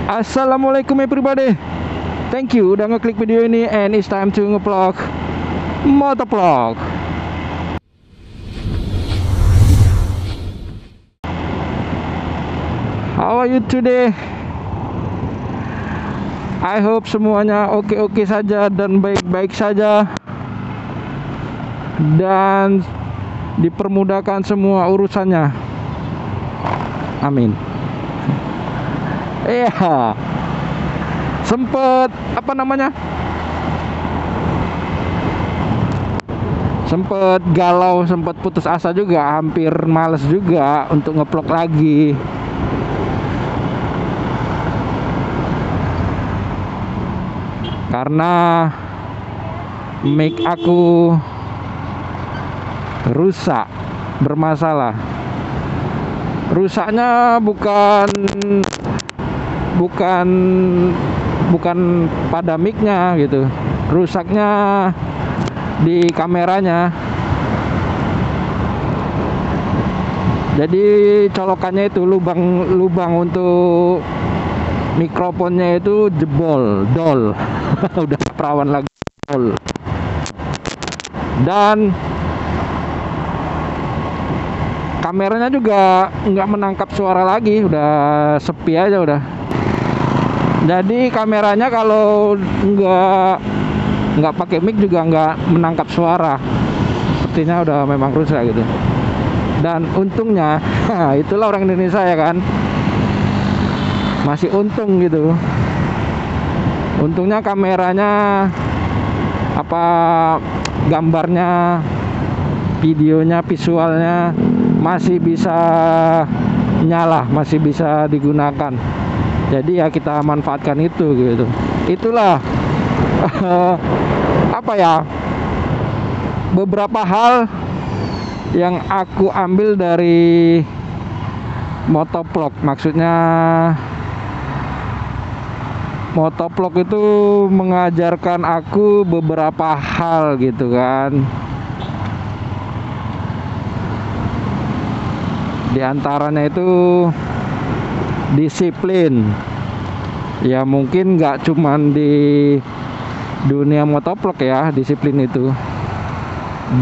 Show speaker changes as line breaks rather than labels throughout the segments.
Assalamualaikum everybody. Thank you udah ngeklik video ini, and it's time to ngeplog motovlog. How are you today? I hope semuanya oke-oke saja dan baik-baik saja, dan dipermudahkan semua urusannya. Amin. Iya, sempet sempet galau, sempet putus asa juga, hampir males juga untuk ngeplok lagi. Karena mic aku rusak, bermasalah. Rusaknya bukan pada mic-nya gitu. Rusaknya di kameranya. Jadi colokannya itu lubang untuk mikrofonnya itu jebol, dol. Udah perawan lagi, dol. Dan kameranya juga nggak menangkap suara lagi, udah sepi aja udah. Jadi kameranya kalau nggak pakai mic juga nggak menangkap suara. Sepertinya udah memang rusak gitu. Dan untungnya, itulah orang Indonesia ya kan, masih untung gitu. Untungnya kameranya, gambarnya, videonya, visualnya masih bisa nyala, masih bisa digunakan. Jadi ya kita manfaatkan itu gitu. Itulah beberapa hal yang aku ambil dari motovlog. Maksudnya motovlog itu mengajarkan aku beberapa hal gitu kan. Di antaranya itu disiplin. Ya mungkin nggak cuman di dunia motovlog ya, disiplin itu.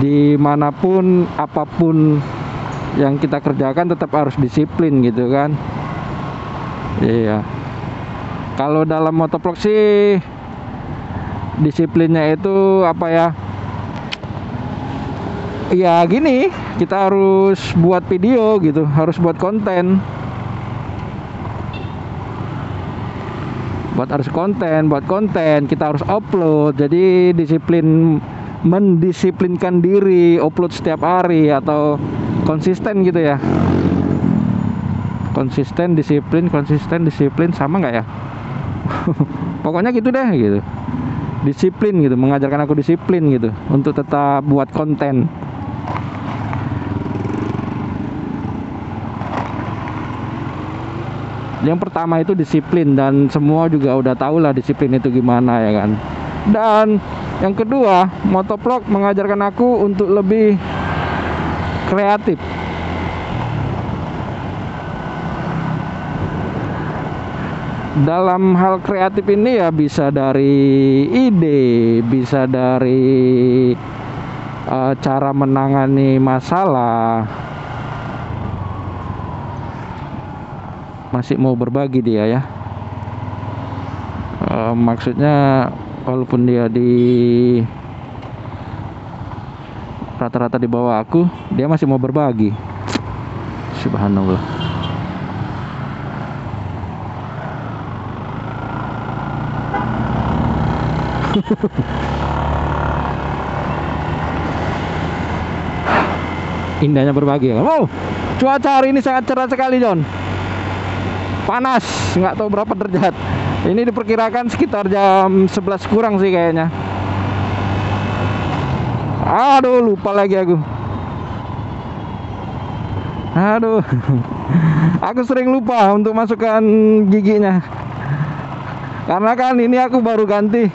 Dimanapun, apapun yang kita kerjakan tetap harus disiplin gitu kan. Iya. Kalau dalam motovlog sih disiplinnya itu ya gini, kita harus buat video gitu, harus buat konten. Buat konten kita harus upload. Jadi mendisiplinkan diri, upload setiap hari atau konsisten gitu ya. Konsisten, disiplin sama nggak ya? Pokoknya gitu deh gitu. Disiplin gitu, mengajarkan aku disiplin gitu untuk tetap buat konten. Yang pertama itu disiplin, dan semua juga udah tahu lah disiplin itu gimana ya kan. Dan yang kedua, motovlog mengajarkan aku untuk lebih kreatif. Dalam hal kreatif ini ya bisa dari ide, bisa dari cara menangani masalah. Masih mau berbagi dia ya. Maksudnya walaupun dia di rata-rata di bawah aku, dia masih mau berbagi. Subhanallah. Indahnya berbagi ya. Oh, cuaca hari ini sangat cerah sekali, John. Panas, nggak tahu berapa derajat. Ini diperkirakan sekitar jam 11 kurang sih kayaknya. Aduh, lupa lagi aku. Aduh. Aku sering lupa untuk masukkan giginya. Karena kan ini aku baru ganti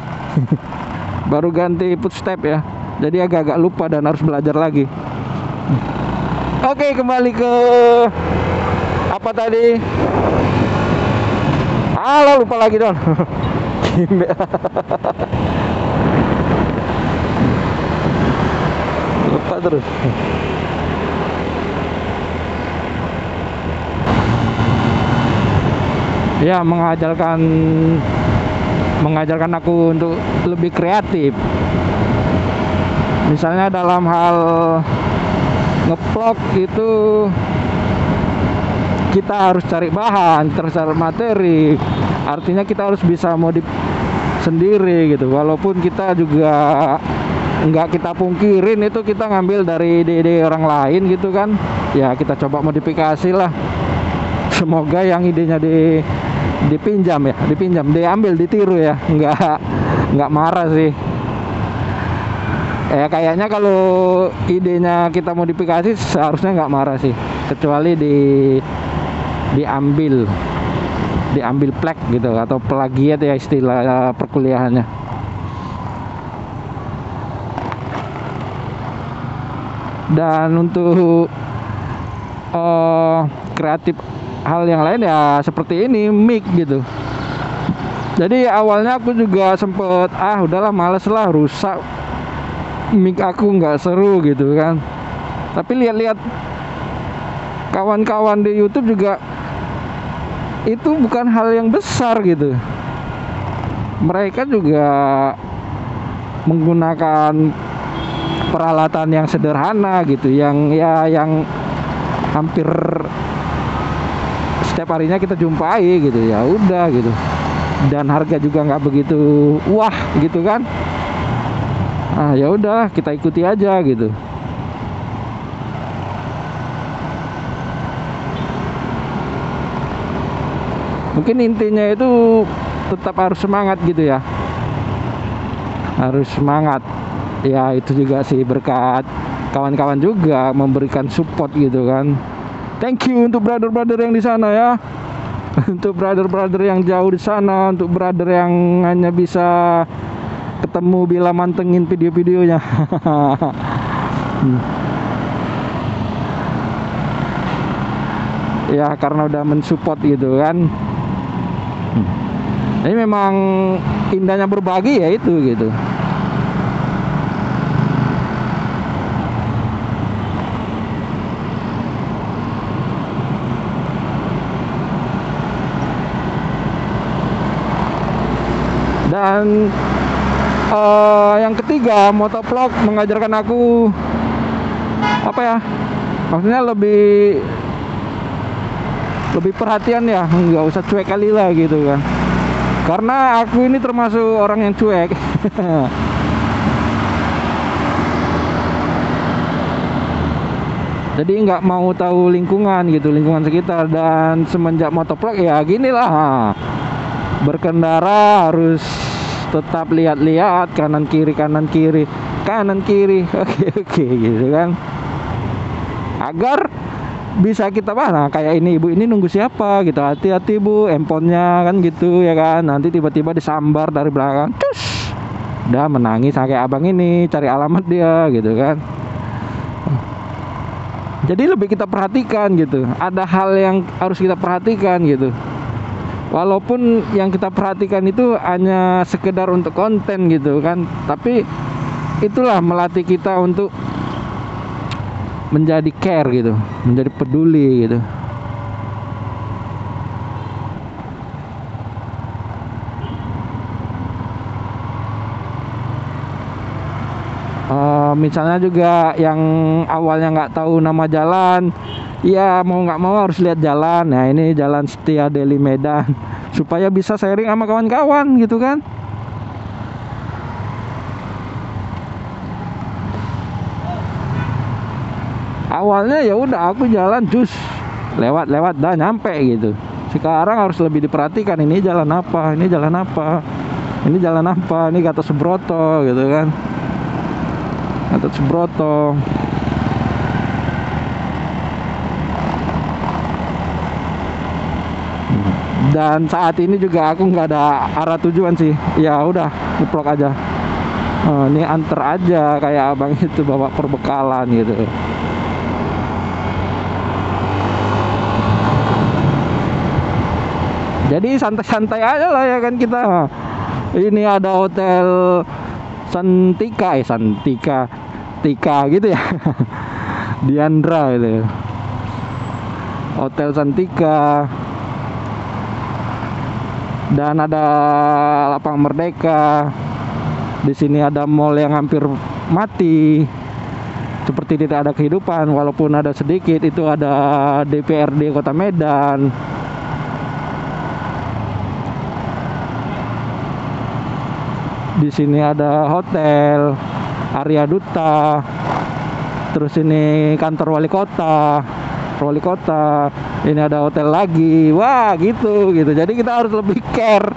footstep ya. Jadi agak-agak lupa dan harus belajar lagi. Oke, kembali ke apa tadi? Alah, lupa lagi Don. Lupa terus. Ya, mengajarkan aku untuk lebih kreatif. Misalnya dalam hal ngevlog itu kita harus cari bahan, terus cari materi. Artinya kita harus bisa modif sendiri gitu. Walaupun kita juga nggak kita pungkirin itu kita ngambil dari ide-ide orang lain gitu kan. Ya kita coba modifikasi lah. Semoga yang idenya diambil, ditiru ya, nggak marah sih. Kayaknya kalau idenya kita modifikasi seharusnya nggak marah sih, kecuali diambil plek gitu atau plagiat ya istilah perkuliahannya. Dan untuk kreatif hal yang lain ya seperti ini, mic gitu. Jadi awalnya aku juga sempet udahlah males lah, rusak mic aku, nggak seru gitu kan. Tapi lihat-lihat kawan-kawan di YouTube juga itu bukan hal yang besar gitu. Mereka juga menggunakan peralatan yang sederhana gitu, yang hampir setiap harinya kita jumpai gitu. Ya udah gitu, dan harga juga nggak begitu wah gitu kan. Ya udah kita ikuti aja gitu. Mungkin intinya itu tetap harus semangat gitu ya, harus semangat ya. Itu juga sih berkat kawan-kawan juga memberikan support gitu kan. Thank you untuk brother-brother yang di sana ya. Untuk brother-brother yang jauh di sana, untuk brother yang hanya bisa ketemu bila mantengin video-videonya. Ya karena udah mensupport gitu kan. Ini memang indahnya berbagi ya itu gitu. Dan yang ketiga, motovlog mengajarkan aku apa ya? Maksudnya lebih perhatian ya, nggak usah cuek kali lah gitu kan. Karena aku ini termasuk orang yang cuek. Jadi nggak mau tahu lingkungan gitu, lingkungan sekitar. Dan semenjak motovlog ya ginilah, berkendara harus tetap lihat-lihat kanan kiri oke gitu kan, agar bisa kita kayak ini ibu ini nunggu siapa gitu, hati-hati bu handphonenya kan gitu ya kan, nanti tiba-tiba disambar dari belakang, cus udah menangis kayak abang ini cari alamat dia gitu kan. Jadi lebih kita perhatikan gitu, ada hal yang harus kita perhatikan gitu. Walaupun yang kita perhatikan itu hanya sekedar untuk konten gitu kan, tapi itulah melatih kita untuk menjadi care gitu, menjadi peduli gitu. Misalnya juga yang awalnya nggak tahu nama jalan, ya mau nggak mau harus lihat jalan. Nah ini Jalan Setia Deli Medan, supaya bisa sharing sama kawan-kawan gitu kan. Awalnya ya udah aku jalan jus lewat dah nyampe gitu. Sekarang harus lebih diperhatikan, ini jalan apa, ini jalan apa, ini jalan apa, ini Gatot Subroto gitu kan, Gatot Subroto. Dan saat ini juga aku nggak ada arah tujuan sih, ya udah ngeplok aja. Ini antar aja kayak abang itu bawa perbekalan gitu. Jadi santai-santai aja lah ya kan kita. Ini ada hotel Santika Tika gitu ya. Diandra gitu. Hotel Santika. Dan ada lapangan Merdeka. Di sini ada mall yang hampir mati. Seperti tidak ada kehidupan, walaupun ada sedikit. Itu ada DPRD Kota Medan. Di sini ada hotel Arya Duta. Terus ini kantor wali kota. Ini ada hotel lagi. Wah, gitu. Jadi kita harus lebih care.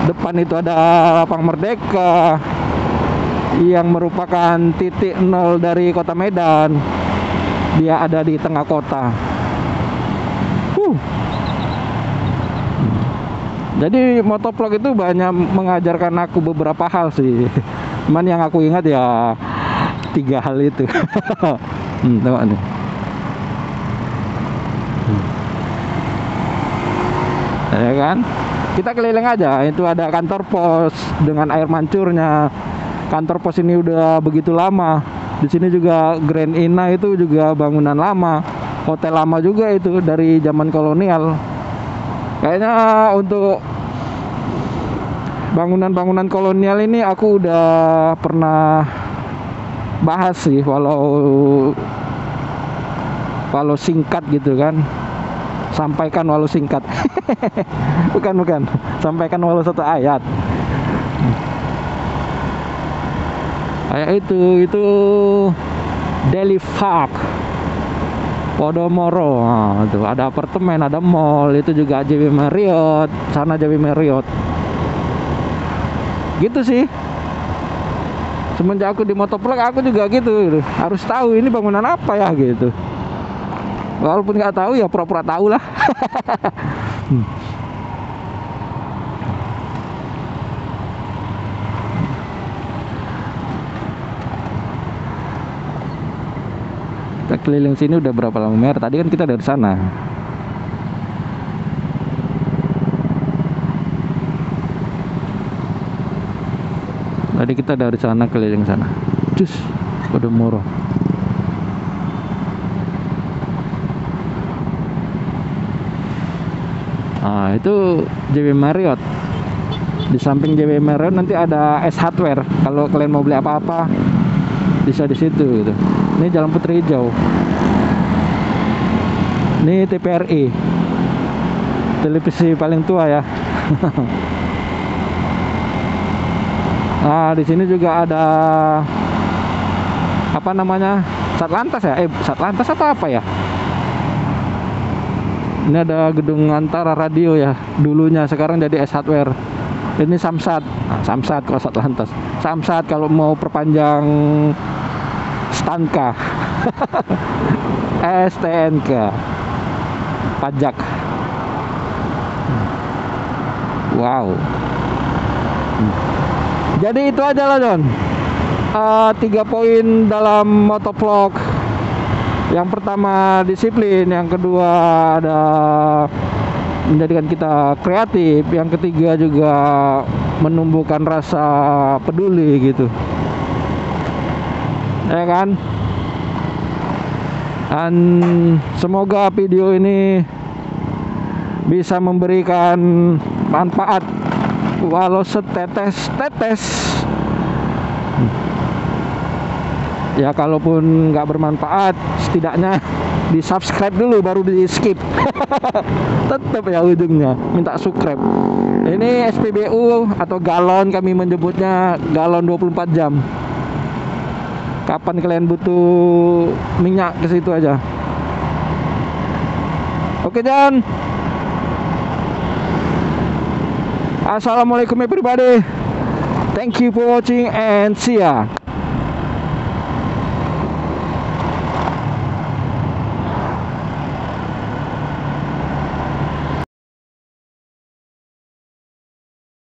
Depan itu ada lapangan Merdeka yang merupakan titik nol dari Kota Medan. Dia ada di tengah kota. Jadi motovlog itu banyak mengajarkan aku beberapa hal sih. Cuman yang aku ingat ya 3 hal itu. Tengok nih. Ya kan? Kita keliling aja. Itu ada kantor pos dengan air mancurnya. Kantor pos ini udah begitu lama. Di sini juga Grand Ina itu juga bangunan lama. Hotel lama juga itu dari zaman kolonial. Kayaknya untuk bangunan-bangunan kolonial ini aku udah pernah bahas sih, walau singkat gitu kan. Sampaikan walau singkat. bukan. Sampaikan walau 1 ayat. Kayak itu Delhi Park Podomoro. Nah, itu ada apartemen, ada mall, itu juga JW Marriott, sana JW Marriott. Gitu sih. Semenjak aku di motovlog aku juga gitu, harus tahu ini bangunan apa ya gitu. Walaupun nggak tahu ya pura-pura tahu lah. Kita keliling sini udah berapa lama, Mer? Tadi kan kita dari sana. Tadi kita dari sana keliling sana. Cus, Podomoro. Nah, itu JW Marriott. Di samping JW Marriott nanti ada S Hardware. Kalau kalian mau beli apa-apa bisa di situ gitu. Ini Jalan Putri Hijau. Ini TPRI. Televisi paling tua ya. Nah, di sini juga ada apa namanya? Satlantas ya? Satlantas atau apa ya? Ini ada gedung Antara Radio ya, dulunya, sekarang jadi S Hardware. Ini Samsat. Nah, Samsat kalau Satlantas. Samsat kalau mau perpanjang STNK. STNK. Pajak. Wow. Jadi itu aja lah, Don. 3 poin dalam motovlog. Yang pertama disiplin, yang kedua ada menjadikan kita kreatif, yang ketiga juga menumbuhkan rasa peduli gitu. Ya kan? Dan semoga video ini bisa memberikan manfaat walau setetes-tetes. Ya kalaupun nggak bermanfaat, setidaknya di subscribe dulu baru di skip. Tetap ya ujungnya minta subscribe. Ini SPBU atau galon, kami menyebutnya galon 24 jam. Kapan kalian butuh minyak, ke situ aja. Oke, Jan. Assalamualaikum everybody. Thank you for watching and see ya.